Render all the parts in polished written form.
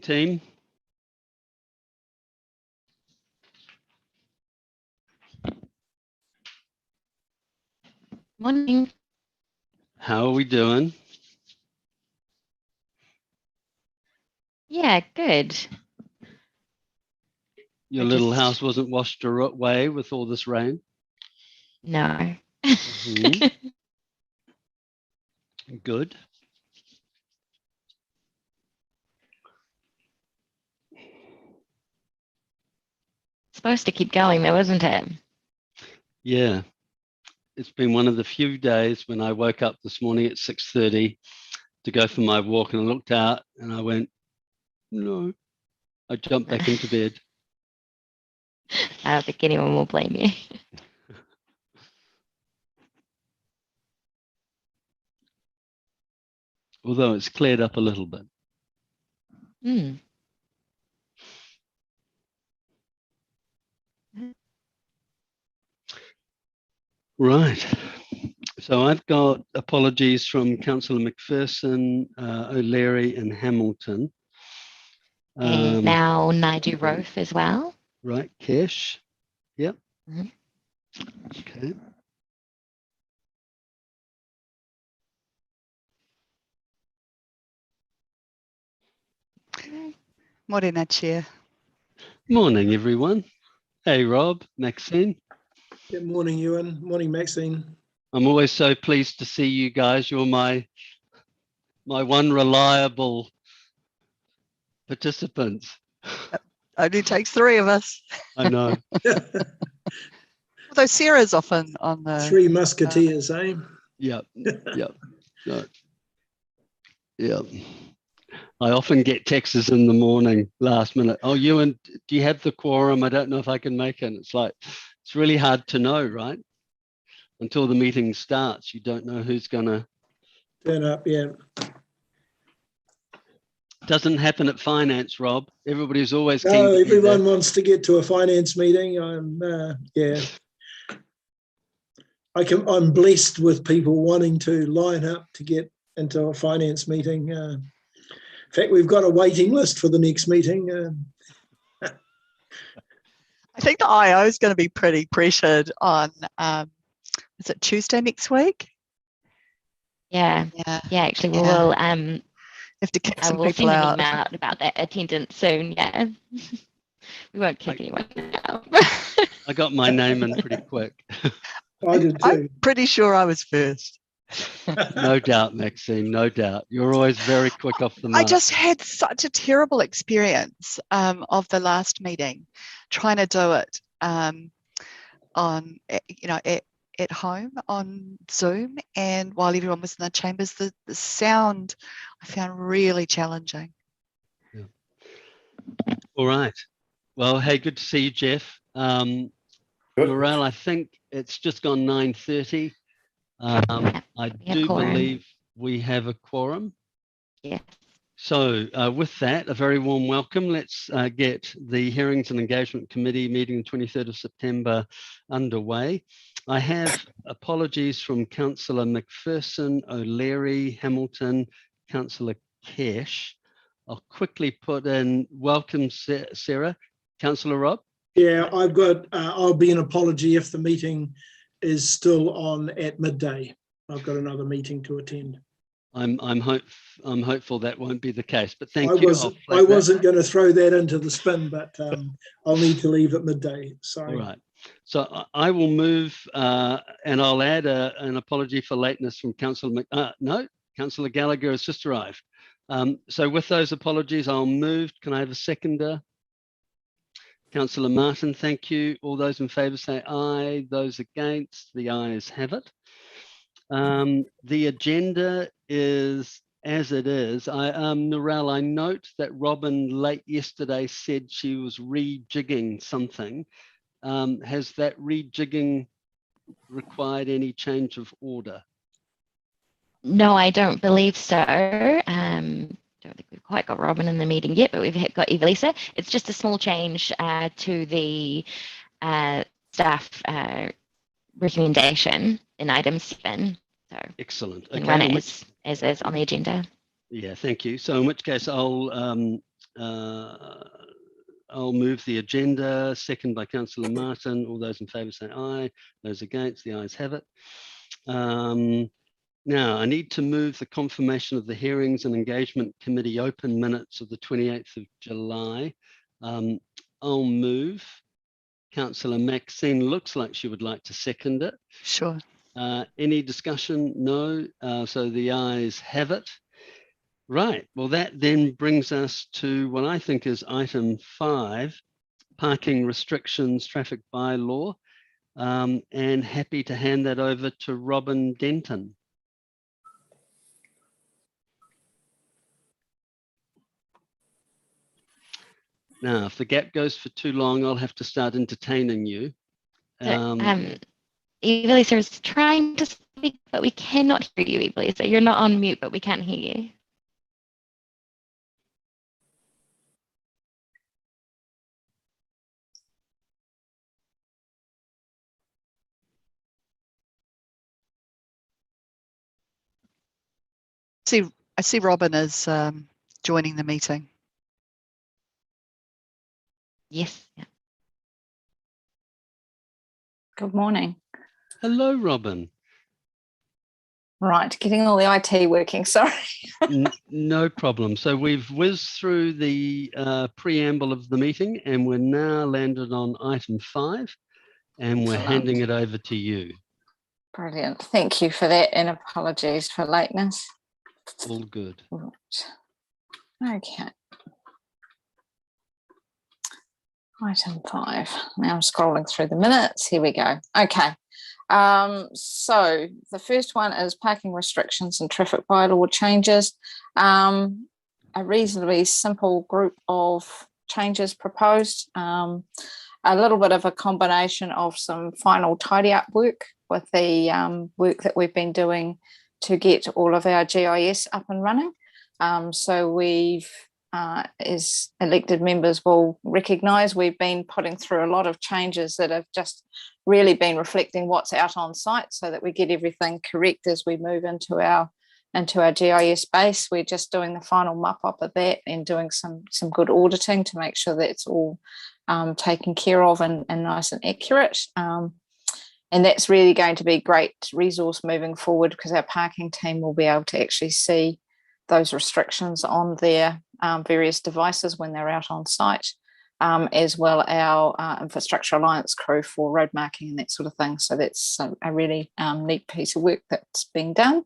Team. Morning. How are we doing? Yeah, good. Your little house wasn't washed away with all this rain? No. Good. Supposed to keep going though, isn't it? Yeah. It's been one of the few days when I woke up this morning at 6:30 to go for my walk, and I looked out and I went, no. I jumped back into bed. I don't think anyone will blame you. Although it's cleared up a little bit. Right. So I've got apologies from Councillor McPherson, O'Leary and Hamilton. And now Nigel Rofe as well. Right, Kesh. Yep. Okay. Morena, Chair. Morning, everyone. Hey, Rob, Maxine. Good morning, Ewan. Morning, Maxine. I'm always so pleased to see you guys. You're my one reliable participant. Only takes three of us. I know. Although Sarah's often on the... Three musketeers, eh? Yep. No. Yep. I often get texts in the morning, last minute. Oh, Ewan, do you have the quorum? I don't know if I can make it. And it's like, it's really hard to know, right? Until the meeting starts, you don't know who's going to turn up. Yeah. Doesn't happen at finance, Rob. Everybody's always keen. No, everyone wants to get to a finance meeting. I'm blessed with people wanting to line up to get into a finance meeting. In fact, we've got a waiting list for the next meeting. I think the IO is going to be pretty pressured on, is it Tuesday next week? Yeah, actually, we will. Have to kick I some will people send an out. email out about that attendance soon. Yeah, we won't kick anyone out. I got my name in pretty quick. I did too. I'm pretty sure I was first. No doubt, Maxine, no doubt. You're always very quick off the mark. I just had such a terrible experience of the last meeting, trying to do it at home on Zoom, and while everyone was in the chambers, the sound I found really challenging. Yeah. All right. Well, hey, good to see you, Jeff. Morale, I think it's just gone 9:30. I do believe we have a quorum. Yeah. So with that, a very warm welcome. Let's get the Hearings and Engagement Committee meeting the 23rd of September underway. I have apologies from Councillor McPherson, O'Leary, Hamilton, Councillor Kesh. I'll quickly put in welcome, Sarah. Councillor Rob? Yeah, I'll be an apology if the meeting is still on at midday. I've got another meeting to attend. I'm hopeful that won't be the case, but thank you. I wasn't going to throw that into the spin, but I'll need to leave at midday. Sorry. All right. So I will move and I'll add an apology for lateness from Councillor Councillor Gallagher has just arrived. So with those apologies, I'll move. Can I have a seconder? Councillor Martin, thank you. All those in favour say aye. Those against, the ayes have it. The agenda is as it is. Narelle, I note that Robin late yesterday said she was rejigging something. Has that rejigging required any change of order? No, I don't believe so. Don't think we've quite got Robin in the meeting yet, but we've got Evelisa. It's just a small change to the staff recommendation in item 7. So excellent. Okay. Run it as is on the agenda. Yeah, thank you. So in which case I'll I'll move the agenda. Second by Councillor Martin. All those in favour say aye. Those against, the ayes have it. Now, I need to move the confirmation of the Hearings and Engagement Committee open minutes of the 28th of July. I'll move. Councillor Maxine looks like she would like to second it. Sure. Any discussion? No. So the ayes have it. Right. Well, that then brings us to what I think is item 5, parking restrictions, traffic bylaw, and happy to hand that over to Robin Denton. Now, if the gap goes for too long, I'll have to start entertaining you. Evelisa is trying to speak, but we cannot hear you, Evelisa. You're not on mute, but we can't hear you. I see Robin is joining the meeting. Yes. Yeah. Good morning. Hello, Robin. Right, getting all the IT working, sorry. No problem. So we've whizzed through the preamble of the meeting and we're now landed on item 5 and we're handing it over to you. Brilliant. Thank you for that and apologies for lateness. All good. Right. Okay. Item 5. Now I'm scrolling through the minutes. Here we go. Okay. So the first one is parking restrictions and traffic bylaw changes. A reasonably simple group of changes proposed. A little bit of a combination of some final tidy up work with the work that we've been doing to get all of our GIS up and running. So we've as elected members will recognise, we've been putting through a lot of changes that have just really been reflecting what's out on site so that we get everything correct as we move into our GIS base. We're just doing the final mop up of that and doing some good auditing to make sure that it's all taken care of and nice and accurate. And that's really going to be a great resource moving forward because our parking team will be able to actually see those restrictions on their various devices when they're out on site, as well our Infrastructure Alliance crew for road marking and that sort of thing. So that's a really neat piece of work that's being done.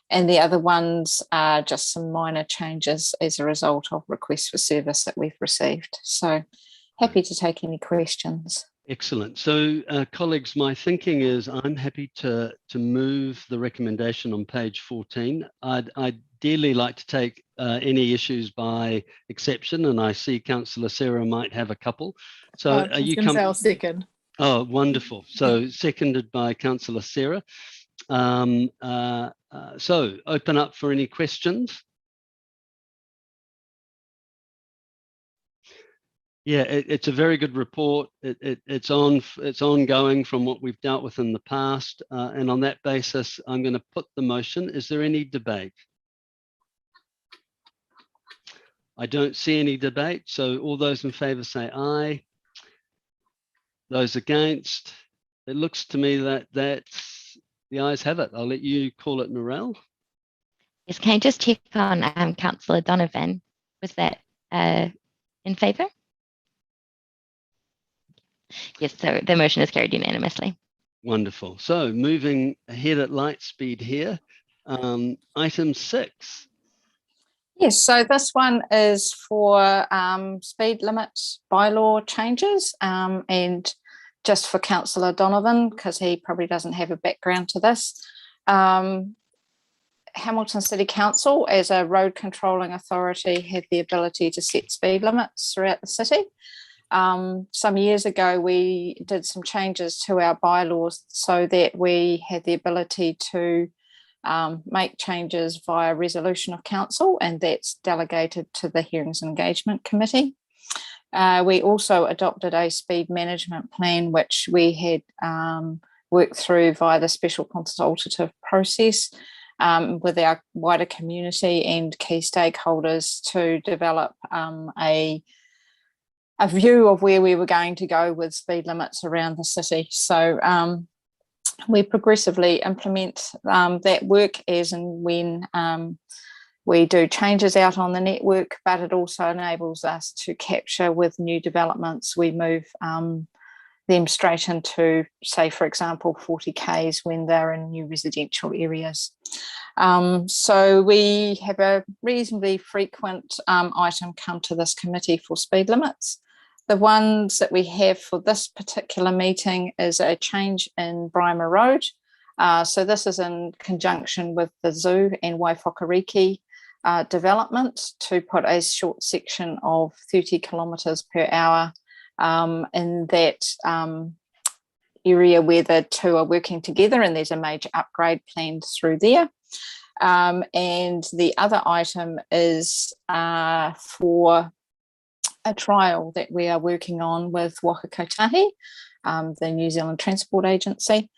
And the other ones are just some minor changes as a result of requests for service that we've received. So happy to take any questions. Excellent. So, colleagues, my thinking is I'm happy to move the recommendation on page 14. I'd dearly like to take any issues by exception, and I see Councillor Sarah might have a couple. So, are you coming? I'll second. Oh, wonderful. So, seconded by Councillor Sarah. So, open up for any questions. Yeah, it's a very good report. It's ongoing from what we've dealt with in the past. And on that basis, I'm going to put the motion. Is there any debate? I don't see any debate. So all those in favour say aye. Those against? It looks to me that that's the ayes have it. I'll let you call it, Narelle. Yes, can I just check on Councillor Donovan? Was that in favour? Yes, so the motion is carried unanimously. Wonderful. So moving ahead at light speed here, item 6. Yes, so this one is for speed limit bylaw changes and just for Councillor Donovan, because he probably doesn't have a background to this. Hamilton City Council, as a road controlling authority, have the ability to set speed limits throughout the city. Some years ago, we did some changes to our bylaws so that we had the ability to make changes via resolution of council, and that's delegated to the Hearings and Engagement Committee. We also adopted a speed management plan, which we had worked through via the special consultative process. with our wider community and key stakeholders to develop a view of where we were going to go with speed limits around the city. So we progressively implement that work as and when we do changes out on the network, but it also enables us to capture with new developments. We move them straight into, say, for example, 40 Ks when they're in new residential areas. So we have a reasonably frequent item come to this committee for speed limits. The ones that we have for this particular meeting is a change in Brymer Road. So this is in conjunction with the zoo and Waiwhakariki development to put a short section of 30 kilometres per hour in that area where the two are working together, and there's a major upgrade planned through there. And the other item is for a trial that we are working on with Waka Kotahi, the New Zealand Transport Agency.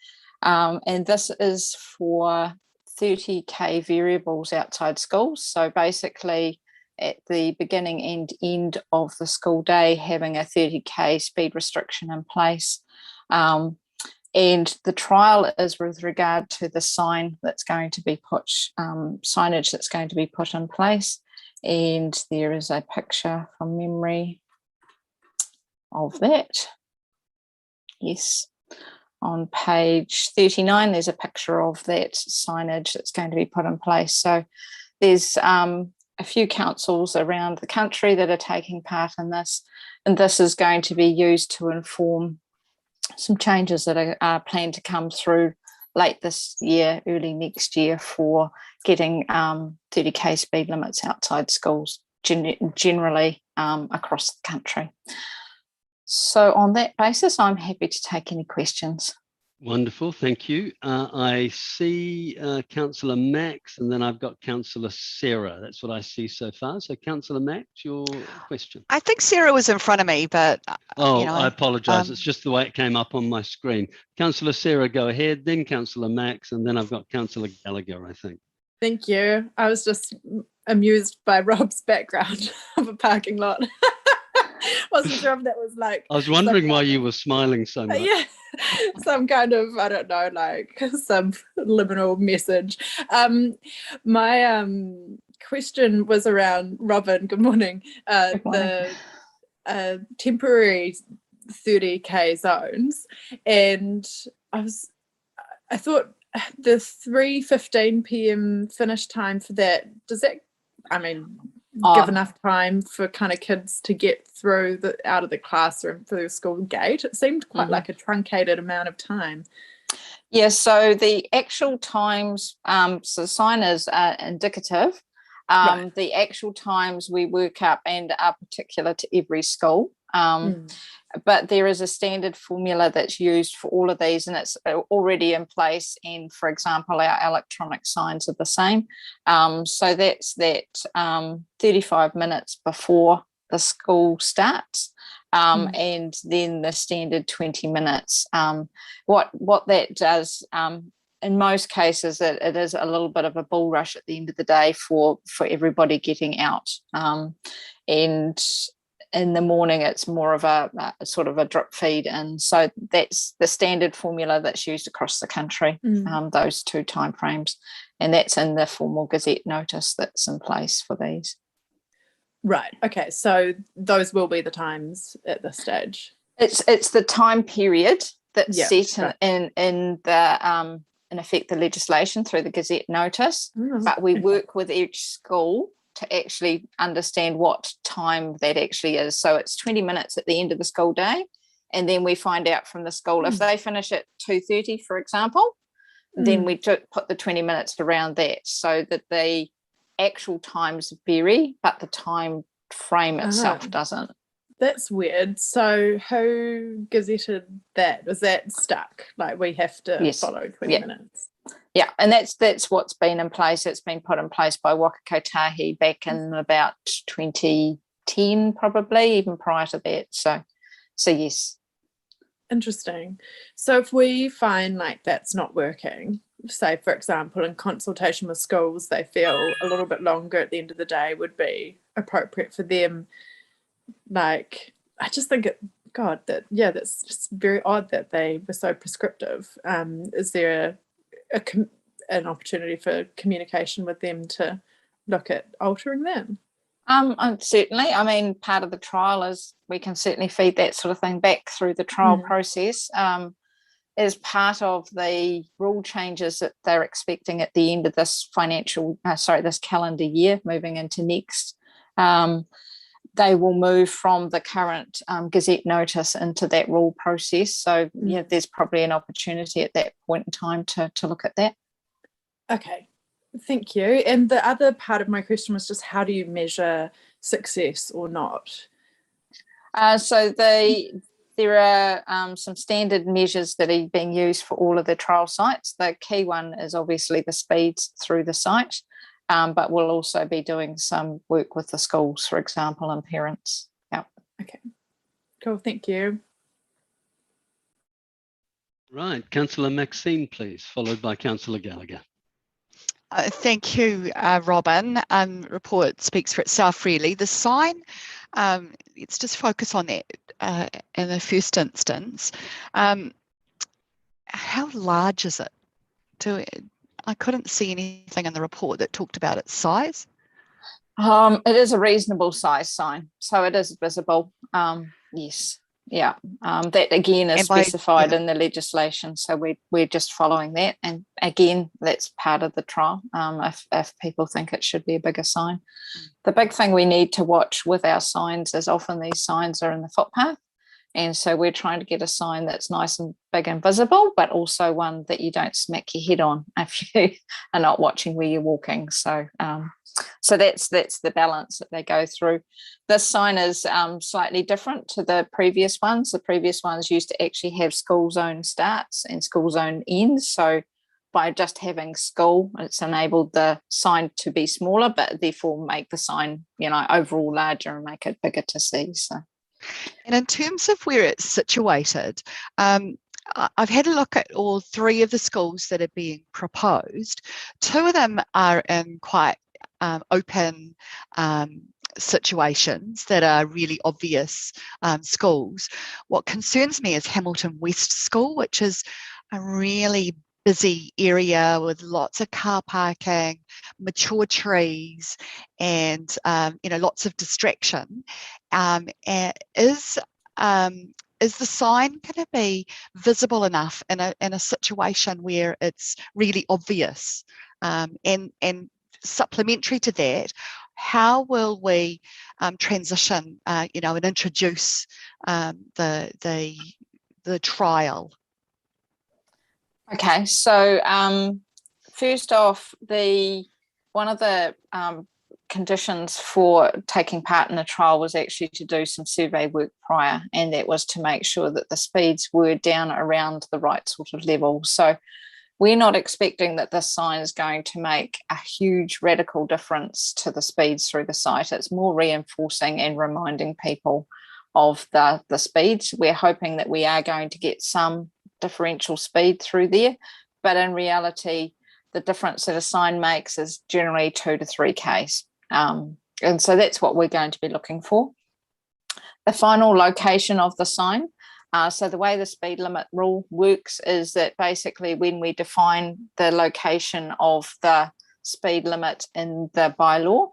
And this is for 30K variables outside schools. So basically at the beginning and end of the school day, having a 30K speed restriction in place. And the trial is with regard to the sign that's going to be put, signage that's going to be put in place. And there is a picture from memory of that. Yes, on page 39, there's a picture of that signage that's going to be put in place. So there's a few councils around the country that are taking part in this, and this is going to be used to inform some changes that are planned to come through late this year, early next year, for getting 30K speed limits outside schools generally across the country. So on that basis, I'm happy to take any questions. Wonderful, thank you. I see Councillor Max, and then I've got Councillor Sarah. That's what I see so far. So Councillor Max, your question. I think Sarah was in front of me, but oh, you know, I apologise. It's just the way it came up on my screen. Councillor Sarah, go ahead. Then Councillor Max, and then I've got Councillor Gallagher, I think. Thank you. I was just amused by Rob's background of a parking lot. Wasn't sure if that was like. I was wondering why you were smiling so much. Yeah, some kind of, I don't know, like some liminal message. My question was around, Robin, good morning. Good morning. The temporary 30K zones, and I thought the 3:15 p.m. finish time for that, does that, I mean, give enough time for kind of kids to get through out of the classroom through the school gate? It seemed quite like a truncated amount of time. Yeah, so the actual times, so the sign is indicative. Right. The actual times we work up and are particular to every school. But there is a standard formula that's used for all of these, and it's already in place. And for example, our electronic signs are the same. So that's that 35 minutes before the school starts, and then the standard 20 minutes. What that does, in most cases, it is a little bit of a bull rush at the end of the day for everybody getting out. And in the morning, it's more of a sort of a drip feed. And so that's the standard formula that's used across the country, those two timeframes. And that's in the formal Gazette notice that's in place for these. Right. Okay. So those will be the times at this stage. It's the time period that's set right. in the in effect the legislation through the Gazette notice, but we work with each school to actually understand what time that actually is. So it's 20 minutes at the end of the school day, and then we find out from the school if they finish at 2:30, for example, then we put the 20 minutes around that, so that the actual times vary, but the time frame itself doesn't. That's weird. So who gazetted that? Was that stuck? Like we have to follow 20 minutes? Yeah, and that's what's been in place. It's been put in place by Waka Kotahi back in about 2010, probably, even prior to that. So yes. Interesting. So if we find like that's not working, say, for example, in consultation with schools, they feel a little bit longer at the end of the day would be appropriate for them. Like, I just think that's just very odd that they were so prescriptive. Is there an opportunity for communication with them to look at altering that? Certainly. I mean, part of the trial is we can certainly feed that sort of thing back through the trial process. As part of the rule changes that they're expecting at the end of this this calendar year, moving into next, they will move from the current Gazette notice into that rule process. So yeah, there's probably an opportunity at that point in time to look at that. Okay. Thank you. And the other part of my question was just, how do you measure success or not? So there are some standard measures that are being used for all of the trial sites. The key one is obviously the speeds through the site, but we'll also be doing some work with the schools, for example, and parents. Yeah. Okay. Cool. Thank you. Right. Councillor Maxine, please, followed by Councillor Gallagher. Thank you, Robin. Report speaks for itself, really. The sign, let's just focus on that in the first instance. How large is it? I couldn't see anything in the report that talked about its size. It is a reasonable size sign, so it is visible. Yes. Yeah, that again is specified in the legislation, so we're just following that. And again, that's part of the trial. If people think it should be a bigger sign, the big thing we need to watch with our signs is often these signs are in the footpath, and so we're trying to get a sign that's nice and big and visible, but also one that you don't smack your head on if you are not watching where you're walking. So that's the balance that they go through. This sign is slightly different to the previous ones. The previous ones used to actually have school zone starts and school zone ends. So by just having school, it's enabled the sign to be smaller, but therefore make the sign, overall larger and make it bigger to see. So, and in terms of where it's situated, I've had a look at all three of the schools that are being proposed. Two of them are in quite open situations that are really obvious schools. What concerns me is Hamilton West School, which is a really busy area with lots of car parking, mature trees, and lots of distraction. Is the sign going to be visible enough in a situation where it's really obvious? And supplementary to that, how will we transition, and introduce the trial? Okay, so first off, one of the conditions for taking part in the trial was actually to do some survey work prior, and that was to make sure that the speeds were down around the right sort of level. So we're not expecting that this sign is going to make a huge radical difference to the speeds through the site. It's more reinforcing and reminding people of the speeds. We're hoping that we are going to get some differential speed through there, but in reality, the difference that a sign makes is generally 2 to 3 Ks. And so that's what we're going to be looking for. The final location of the sign. So the way the speed limit rule works is that basically when we define the location of the speed limit in the bylaw,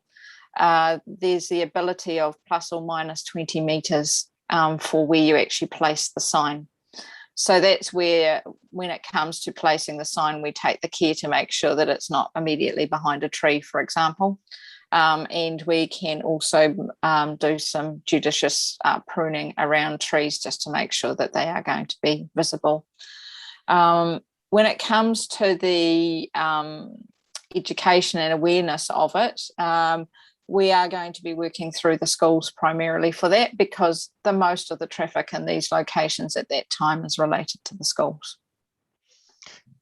there's the ability of plus or minus 20 metres for where you actually place the sign. So that's where, when it comes to placing the sign, we take the care to make sure that it's not immediately behind a tree, for example. And we can also do some judicious pruning around trees just to make sure that they are going to be visible. When it comes to the education and awareness of it, we are going to be working through the schools primarily for that, because the most of the traffic in these locations at that time is related to the schools.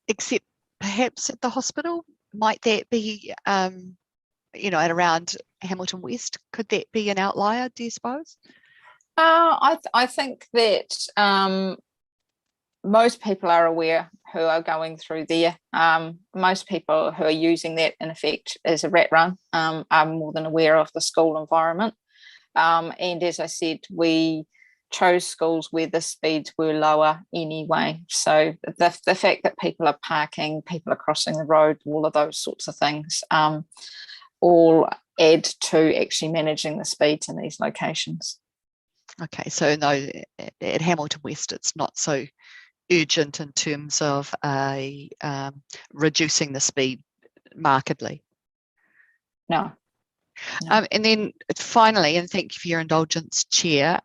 Except perhaps at the hospital, might that be, at around Hamilton West? Could that be an outlier, do you suppose? I think that most people are aware who are going through there. Most people who are using that in effect as a rat run are more than aware of the school environment. And as I said, we chose schools where the speeds were lower anyway. So the fact that people are parking, people are crossing the road, all of those sorts of things all add to actually managing the speeds in these locations. Okay, so no, at Hamilton West, it's not so urgent in terms of reducing the speed markedly. No. And then finally, and thank you for your indulgence, Chair,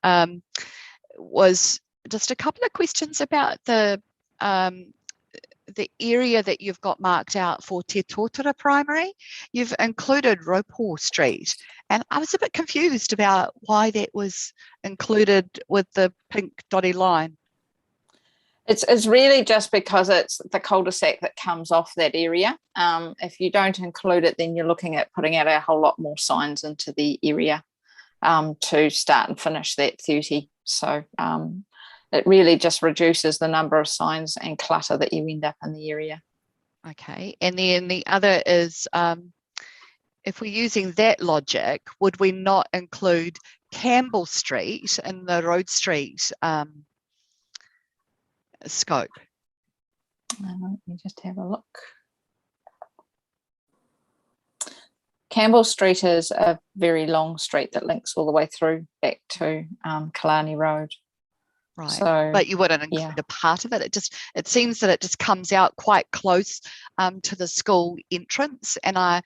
was just a couple of questions about the area that you've got marked out for Te Totara Primary. You've included Ropor Street, and I was a bit confused about why that was included with the pink dotted line. It's really just because it's the cul-de-sac that comes off that area. If you don't include it, then you're looking at putting out a whole lot more signs into the area to start and finish that 30. So it really just reduces the number of signs and clutter that you end up in the area. Okay, and then the other is, if we're using that logic, would we not include Campbell Street in the Road Street scope? Let me just have a look. Campbell Street is a very long street that links all the way through back to Killarney Road. Right, so, but you wouldn't include a part of it. It seems that it just comes out quite close to the school entrance, and I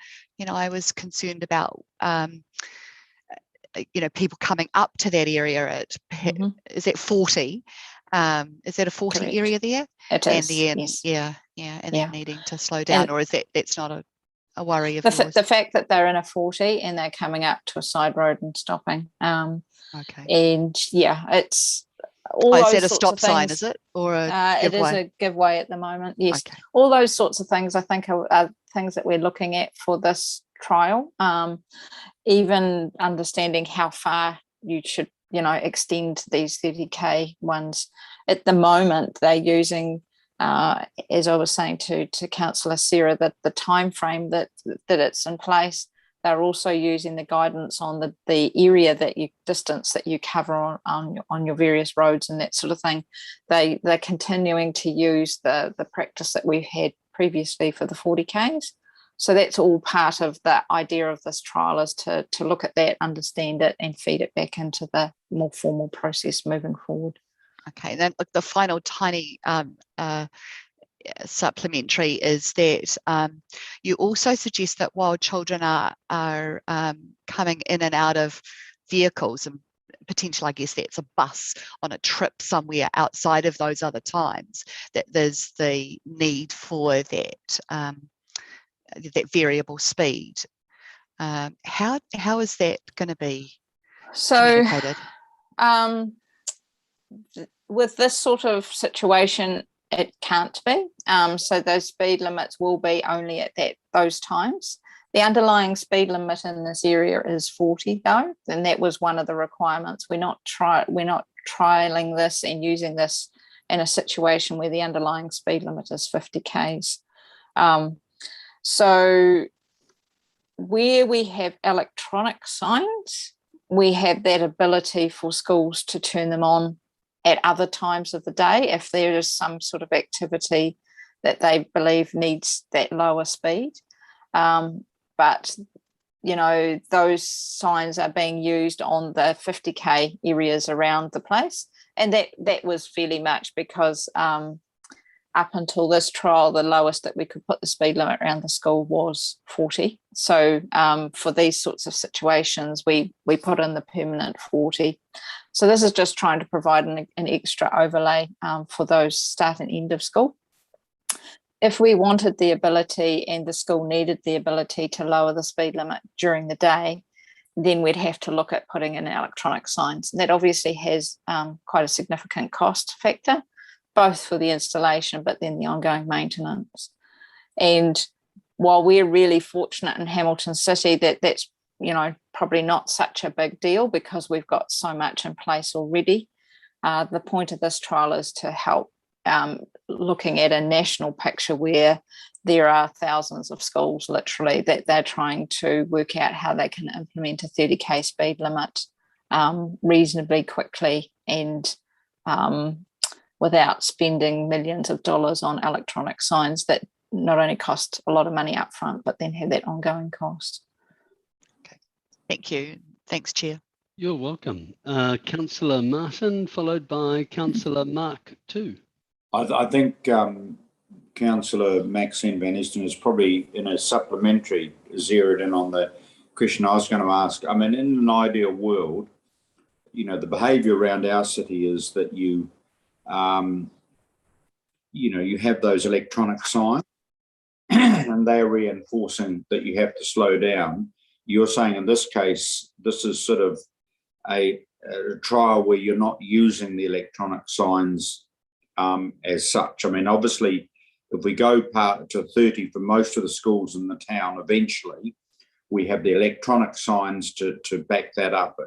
was concerned about people coming up to that area at is that 40? Is that a 40 Correct. area there? It is. And then, yes. then needing to slow down, or is that's not a worry of yours? The fact that they're in a 40 and they're coming up to a side road and stopping. Okay. And it's all is those that a sorts stop of sign? things. Is it, or a it giveaway? is a giveaway at the moment? Yes. Okay. All those sorts of things I think are things that we're looking at for this trial. Even understanding how far you should extend these 30k ones. At the moment they're using, as I was saying to Councillor Sarah, that the time frame that it's in place, they're also using the guidance on the area distance that you cover on your various roads and that sort of thing. They're continuing to use the practice that we've had previously for the 40Ks. So that's all part of the idea of this trial, is to look at that, understand it, and feed it back into the more formal process moving forward. Okay, then the final tiny supplementary is that you also suggest that while children are coming in and out of vehicles, and potentially I guess that's a bus on a trip somewhere outside of those other times, that there's the need for that that variable speed. How is that going to be communicated? With this sort of situation, it can't be. So those speed limits will be only at those times. The underlying speed limit in this area is 40 though, and that was one of the requirements. We're not trialing this and using this in a situation where the underlying speed limit is 50 k's. So where we have electronic signs, we have that ability for schools to turn them on at other times of the day if there is some sort of activity that they believe needs that lower speed. But those signs are being used on the 50k areas around the place, and that was fairly much because up until this trial, the lowest that we could put the speed limit around the school was 40. So for these sorts of situations, we put in the permanent 40. So this is just trying to provide an extra overlay for those start and end of school. If we wanted the ability and the school needed the ability to lower the speed limit during the day, then we'd have to look at putting in electronic signs. And that obviously has quite a significant cost factor, both for the installation, but then the ongoing maintenance. And while we're really fortunate in Hamilton City that's probably not such a big deal because we've got so much in place already, the point of this trial is to help looking at a national picture where there are thousands of schools literally that they're trying to work out how they can implement a 30k speed limit reasonably quickly and without spending millions of dollars on electronic signs that not only cost a lot of money up front, but then have that ongoing cost. Okay, thank you. Thanks, Chair. You're welcome. Councillor Martin, followed by Councillor Mark too. I think Councillor Maxine Van Esten is probably in a supplementary zeroed in on the question I was going to ask. I mean, in an ideal world, you know, the behaviour around our city is that you have those electronic signs and they're reinforcing that you have to slow down. You're saying in this case, this is sort of a trial where you're not using the electronic signs as such. I mean, obviously, if we go to 30 for most of the schools in the town, eventually we have the electronic signs to back that up,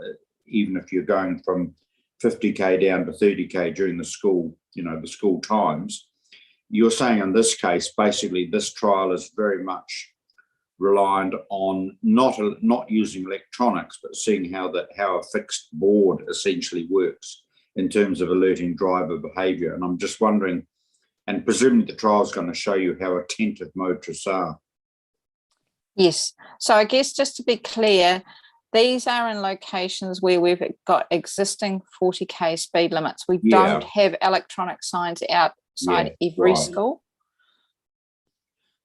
even if you're going from 50k down to 30k during the school, the school times. You're saying in this case, basically, this trial is very much reliant on not using electronics, but seeing how a fixed board essentially works in terms of alerting driver behaviour. And I'm just wondering, and presumably the trial is going to show you how attentive motorists are. Yes. So I guess just to be clear, these are in locations where we've got existing 40k speed limits. We don't have electronic signs outside every school.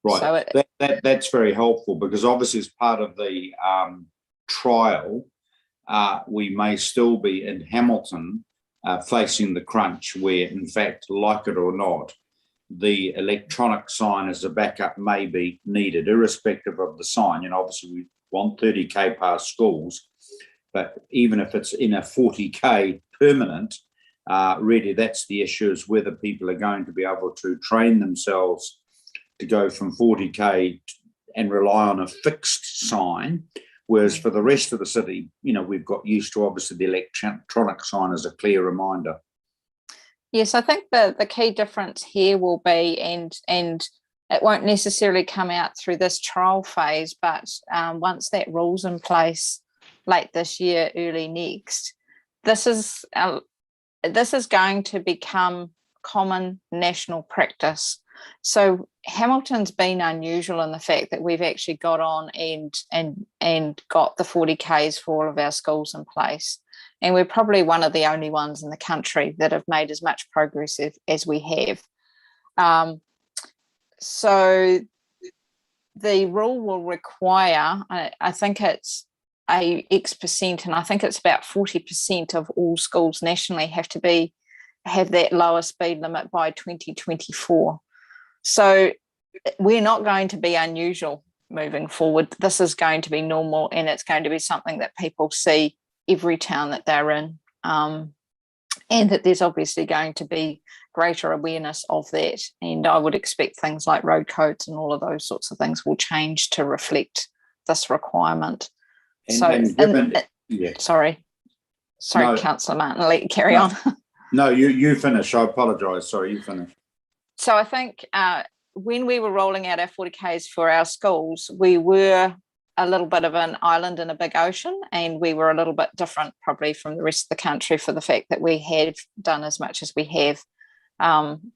Right. So that's very helpful, because obviously as part of the trial, we may still be in Hamilton facing the crunch where, in fact, like it or not, the electronic sign as a backup may be needed, irrespective of the sign. Obviously we want 30k past schools, but even if it's in a 40k permanent, really that's the issue, is whether people are going to be able to train themselves to go from 40k and rely on a fixed sign, whereas for the rest of the city, we've got used to obviously the electronic sign as a clear reminder. Yes, I think the key difference here will be, and it won't necessarily come out through this trial phase, but once that rule's in place late this year, early next, this is going to become common national practice. So Hamilton's been unusual in the fact that we've actually got on and got the 40Ks for all of our schools in place. And we're probably one of the only ones in the country that have made as much progress as we have. So the rule will require, I think it's a X%, and I think it's about 40% of all schools nationally have that lower speed limit by 2024. So we're not going to be unusual moving forward. This is going to be normal, and it's going to be something that people see every town that they're in, and that there's obviously going to be greater awareness of that. And I would expect things like road codes and all of those sorts of things will change to reflect this requirement. Sorry, No. Councillor Martin, let you carry on. No, you finish. I apologise. Sorry, you finish. So I think when we were rolling out our 40Ks for our schools, we were a little bit of an island in a big ocean, and we were a little bit different probably from the rest of the country for the fact that we have done as much as we have.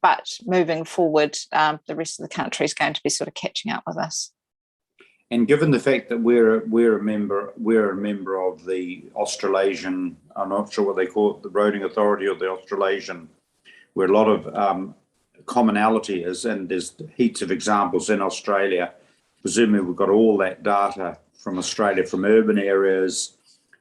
But moving forward, the rest of the country is going to be sort of catching up with us. And given the fact that we're a member of the Australasian, I'm not sure what they call it, the Roading Authority or the Australasian, where a lot of commonality is, and there's heaps of examples in Australia. Presumably we've got all that data from Australia, from urban areas,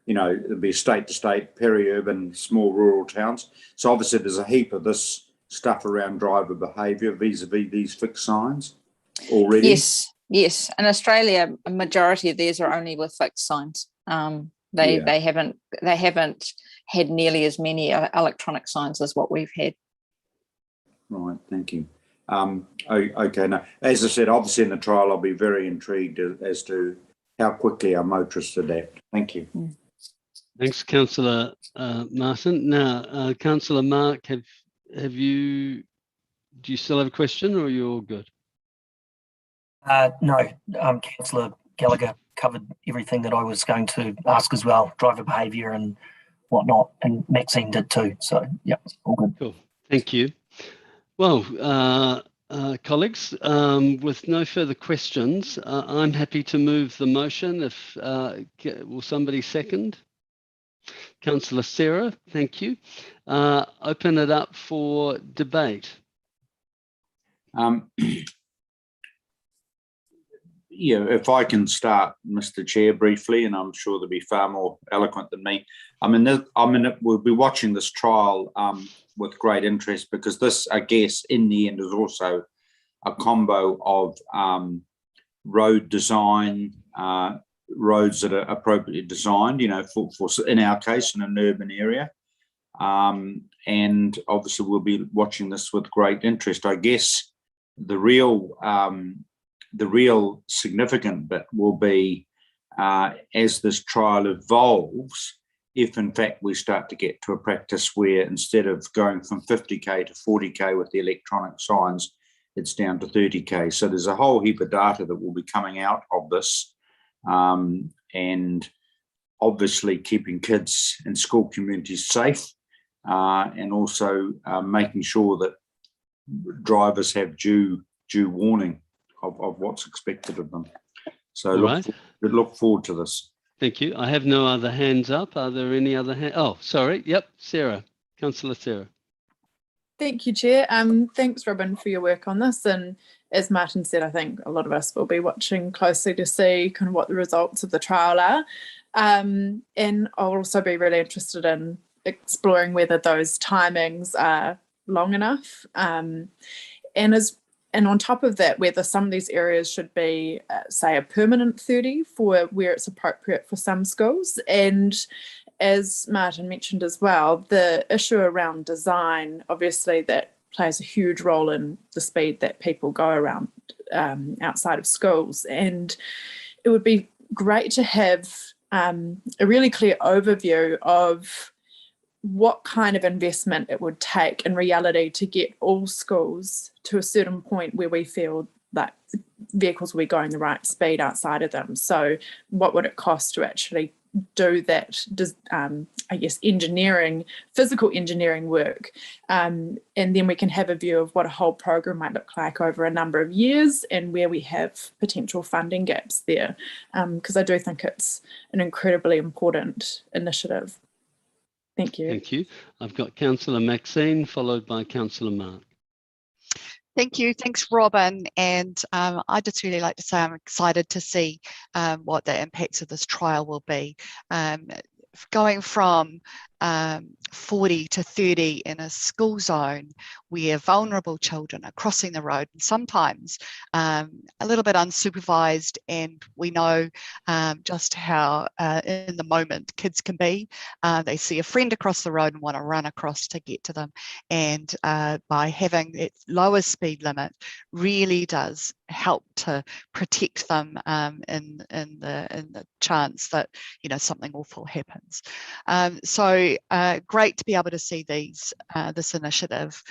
it'll be state to state, peri-urban, small rural towns. So obviously there's a heap of this stuff around driver behaviour vis-a-vis these fixed signs already. Yes. In Australia, a majority of theirs are only with fixed signs. They haven't had nearly as many electronic signs as what we've had. Right, thank you. Okay, now, as I said, obviously in the trial, I'll be very intrigued as to how quickly our motorists adapt. Thank you. Thanks, Councillor Martin. Now, Councillor Mark, have you do you still have a question, or are you all good? No, Councillor Gallagher covered everything that I was going to ask as well, driver behaviour and whatnot, and Maxine did too. So, yeah, all good. Cool. Thank you. Well, colleagues, with no further questions, I'm happy to move the motion. If will somebody second? Councillor Sarah, thank you. Open it up for debate. Yeah, if I can start, Mr. Chair, briefly, and I'm sure they'll be far more eloquent than me. We'll be watching this trial with great interest, because this, I guess, in the end, is also a combo of road design, roads that are appropriately designed, for in our case, in an urban area. And obviously, we'll be watching this with great interest. I guess the real significant bit will be as this trial evolves, if in fact we start to get to a practice where instead of going from 50k to 40k with the electronic signs, it's down to 30k. So there's a whole heap of data that will be coming out of this, and obviously keeping kids and school communities safe, and also making sure that drivers have due warning of what's expected of them. So look forward to this. Thank you. I have no other hands up. Are there any other hands? Oh, sorry. Yep, Sarah, Councillor Sarah. Thank you, Chair. Thanks, Robin, for your work on this. And as Martin said, I think a lot of us will be watching closely to see kind of what the results of the trial are. And I'll also be really interested in exploring whether those timings are long enough. And on top of that, whether some of these areas should be, say, a permanent 30 for where it's appropriate for some schools. And as Martin mentioned as well, the issue around design, obviously that plays a huge role in the speed that people go around outside of schools. And it would be great to have a really clear overview of what kind of investment it would take in reality to get all schools to a certain point where we feel that vehicles will be going the right speed outside of them. So what would it cost to actually do that, I guess, physical engineering work? And then we can have a view of what a whole program might look like over a number of years and where we have potential funding gaps there. Because I do think it's an incredibly important initiative. Thank you. Thank you. I've got Councillor Maxine, followed by Councillor Mark. Thank you. Thanks, Robin. And I'd just really like to say I'm excited to see what the impacts of this trial will be. Going from 40 to 30 in a school zone where vulnerable children are crossing the road, and sometimes a little bit unsupervised, and we know just how in the moment kids can be. They see a friend across the road and want to run across to get to them, and by having that lower speed limit really does help to protect them in the chance that something awful happens. So great to be able to see this initiative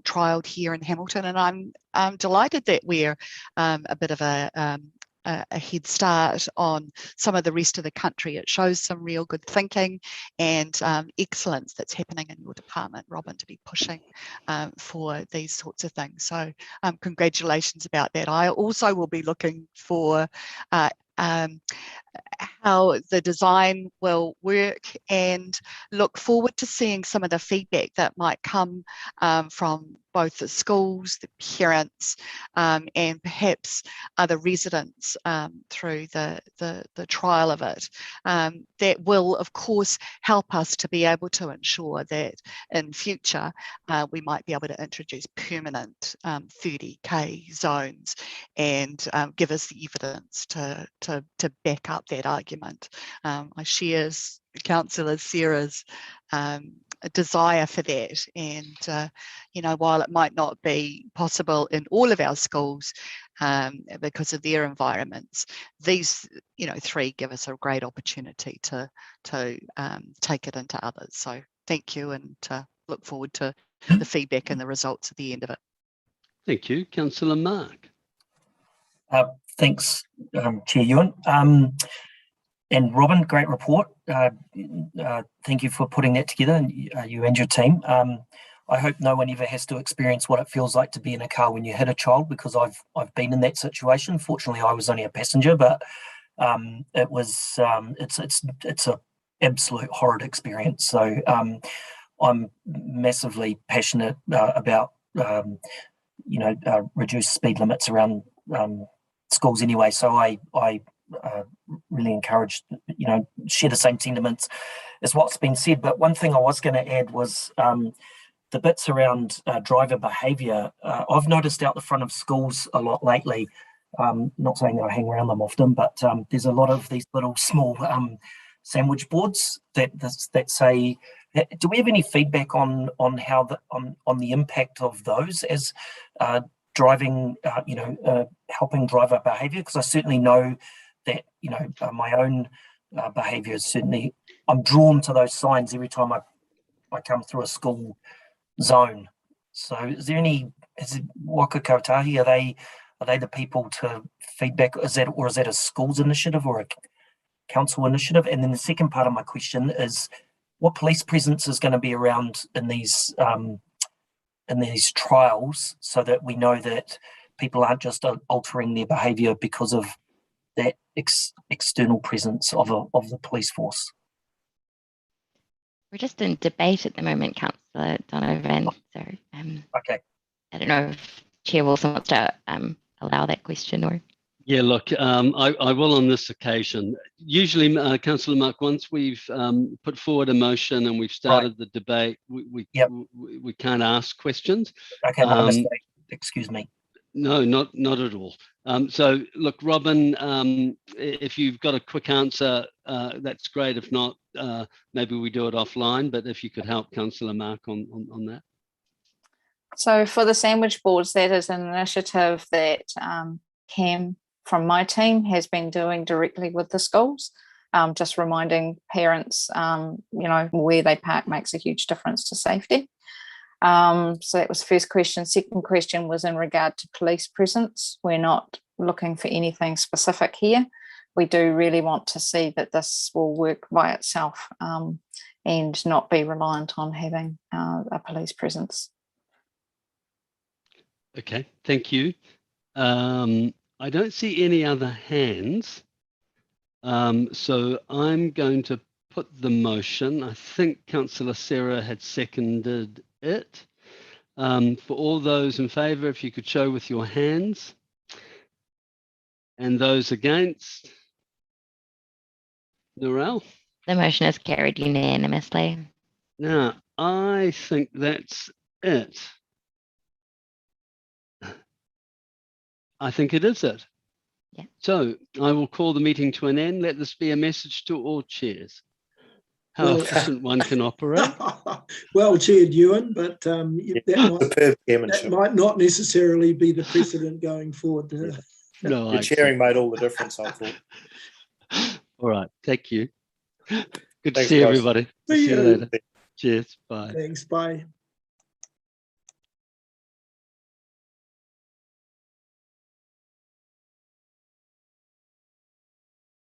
trialled here in Hamilton, and I'm delighted that we're a bit of a head start on some of the rest of the country. It shows some real good thinking and excellence that's happening in your department, Robin, to be pushing for these sorts of things. So congratulations about that. I also will be looking for how the design will work, and look forward to seeing some of the feedback that might come from both the schools, the parents, and perhaps other residents through the trial of it. That will, of course, help us to be able to ensure that in future we might be able to introduce permanent 30k zones, and give us the evidence to back up that argument. I share Councillor Sarah's a desire for that, and while it might not be possible in all of our schools because of their environments, these three give us a great opportunity to take it into others. So thank you, and look forward to the feedback and the results at the end of it. Thank you. Councillor Mark. Thanks, Chair Ewan. And Robin, great report. Thank you for putting that together, and you and your team. I hope no one ever has to experience what it feels like to be in a car when you hit a child, because I've been in that situation. Fortunately, I was only a passenger, but it was it's a absolute horrid experience. So I'm massively passionate about reduced speed limits around schools anyway. So I really encourage, share the same sentiments as what's been said. But one thing I was going to add was the bits around driver behaviour. I've noticed out the front of schools a lot lately. Not saying that I hang around them often, but there's a lot of these little small sandwich boards that say. Do we have any feedback on how on the impact of those as driving, helping driver behaviour? Because I certainly know that my own behaviour is certainly, I'm drawn to those signs every time I come through a school zone. So is it Waka Kotahi, are they the people to feedback? Is that a schools initiative or a council initiative? And then the second part of my question is, what police presence is going to be around in these trials, so that we know that people aren't just altering their behaviour because of that external presence of the police force? We're just in debate at the moment, Councillor Donovan. So okay. I don't know if Chair Wilson wants to allow that question or. Yeah, look, I will on this occasion. Usually, Councillor Mark, once we've put forward a motion and we've started the debate, we can't ask questions. Okay, my mistake. Excuse me. No, not at all. So, look, Robin, if you've got a quick answer, that's great. If not, maybe we do it offline. But if you could help Councillor Mark on that. So for the sandwich boards, that is an initiative that Cam from my team has been doing directly with the schools, just reminding parents, where they park makes a huge difference to safety. So that was the first question. Second question was in regard to police presence. We're not looking for anything specific here. We do really want to see that this will work by itself and not be reliant on having a police presence. Okay, thank you. I don't see any other hands. So I'm going to put the motion. I think Councillor Sarah had seconded it. For all those in favour, if you could show with your hands. And those against? Narelle? The motion is carried unanimously. Now, I think that's it. I think it is it. Yeah. So I will call the meeting to an end. Let this be a message to all chairs. How efficient one can operate. Well chaired, Ewan, but that might not necessarily be the precedent going forward. No, your chairing made all the difference, I thought. All right, thank you. Good to Thanks, see guys. everybody. See you later. Cheers. Bye. Thanks. Bye.